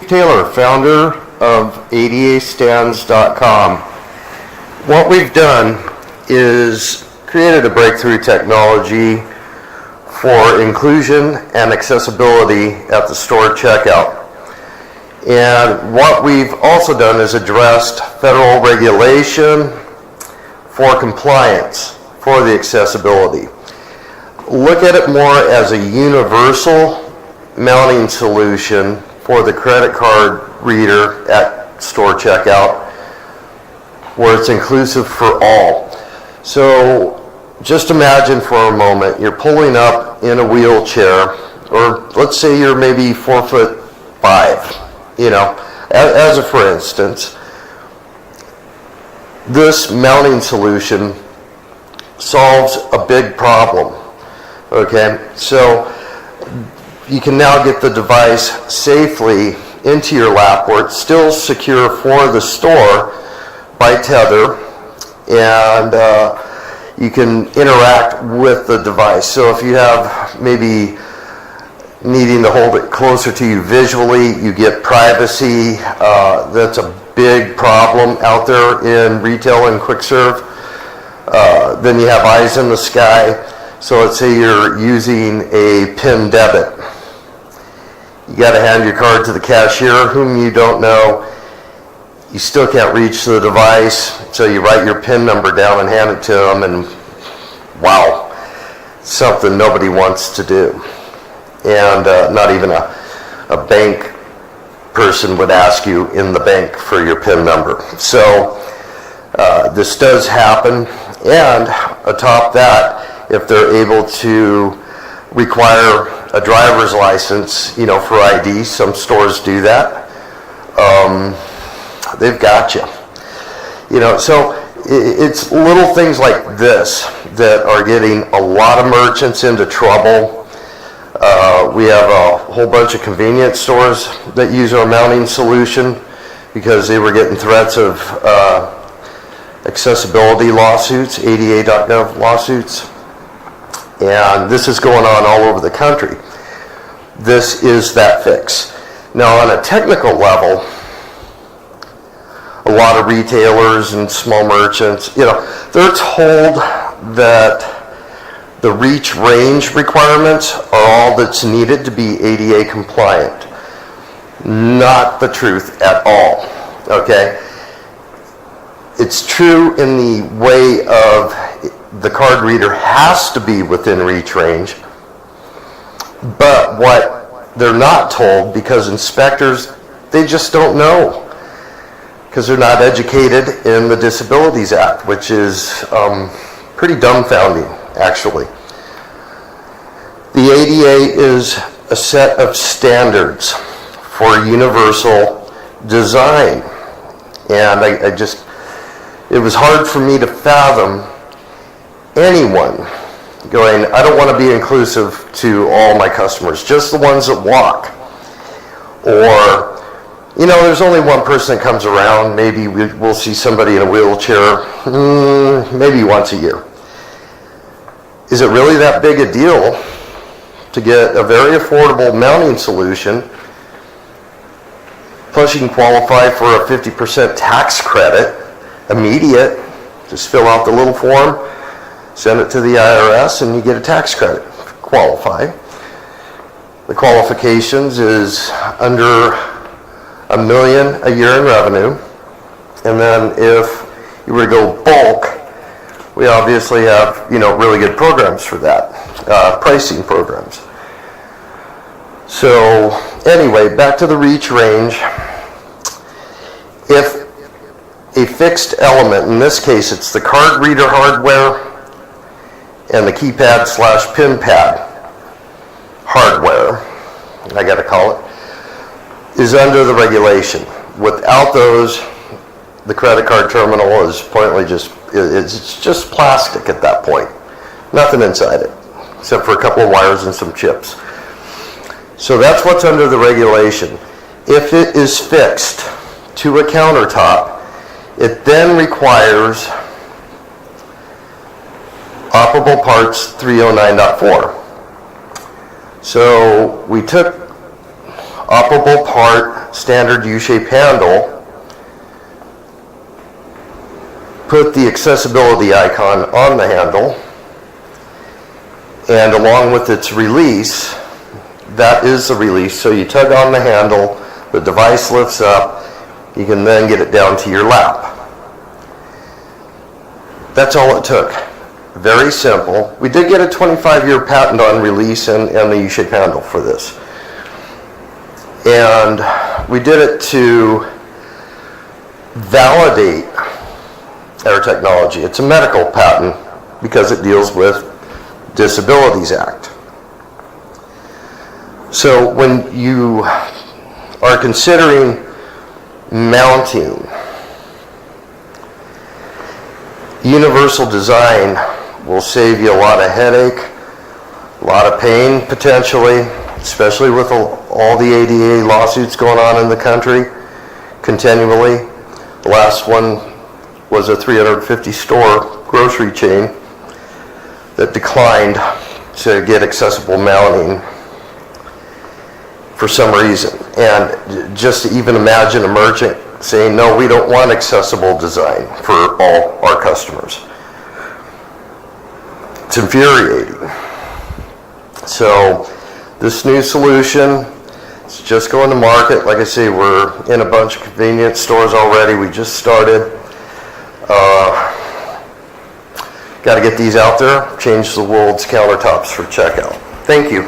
Taylor, founder of ADA.GOV. What we've done is created a breakthrough technology for inclusion and accessibility at the store checkout. And what we've also done is addressed federal regulation for compliance for the accessibility. Look at it more as a universal mounting solution for the credit card reader at store checkout, where it's inclusive for all. So just imagine for a moment you're pulling up in a wheelchair, or let's say you're maybe 4'5", you know, as a for instance. This mounting solution solves a big problem. Okay, so you can now get the device safely into your lap where it's still secure for the store by tether, and you can interact with the device. So if you have maybe needing to hold it closer to you visually, you get privacy. That's a big problem out there in retail and quick serve. Then you have eyes in the sky. So let's say you're using a PIN debit. You got to hand your card to the cashier, whom you don't know. You still can't reach the device, so you write your PIN number down and hand it to them, and wow, something nobody wants to do. And not even a bank person would ask you in the bank for your PIN number. So this does happen, and atop that, if they're able to require a driver's license, you know, for ID, some stores do that. They've got you. You know, so it's little things like this that are getting a lot of merchants into trouble. We have a whole bunch of convenience stores that use our mounting solution because they were getting threats of accessibility lawsuits, ADA.GOV lawsuits. And this is going on all over the country. This is that fix. Now, on a technical level, a lot of retailers and small merchants, you know, they're told that the reach range requirements are all that's needed to be ADA compliant. Not the truth at all, okay? It's true in the way of the card reader has to be within reach range, but what they're not told, because inspectors, they just don't know, because they're not educated in the Disabilities Act, which is pretty dumbfounding, actually. The ADA is a set of standards for universal design, and it was hard for me to fathom anyone going, I don't want to be inclusive to all my customers, just the ones that walk. Or, you know, there's only one person that comes around, maybe we'll see somebody in a wheelchair, maybe once a year. Is it really that big a deal to get a very affordable mounting solution, plus you can qualify for a 50% tax credit, immediate, just fill out the little form, send it to the IRS, and you get a tax credit. Qualify. The qualifications is under $1 million a year in revenue, and then if you were to go bulk, we obviously have, you know, really good programs for that, pricing programs. So anyway, back to the reach range. If a fixed element, in this case it's the card reader hardware and the keypad/pin pad hardware, I gotta call it, is under the regulation. Without those, the credit card terminal is pointless, it's just plastic at that point. Nothing inside it, except for a couple of wires and some chips. So that's what's under the regulation. If it is fixed to a countertop, it then requires operable parts 309.4. So we took operable part, standard U-shaped handle. Put the accessibility icon on the handle, and along with its release, that is the release. So you tug on the handle, the device lifts up, you can then get it down to your lap. That's all it took. Very simple. We did get a 25-year patent on release and the U-shaped handle for this. And we did it to validate our technology. It's a medical patent because it deals with Disabilities Act. So when you are considering mounting, universal design will save you a lot of headache, a lot of pain potentially, especially with all the ADA lawsuits going on in the country continually. The last one was a 350-store grocery chain that declined to get accessible mounting for some reason. And just to even imagine a merchant saying, no, we don't want accessible design for all our customers. It's infuriating. So this new solution is just going to market. Like I say, we're in a bunch of convenience stores already. We just started. Got to get these out there, change the world's countertops for checkout. Thank you.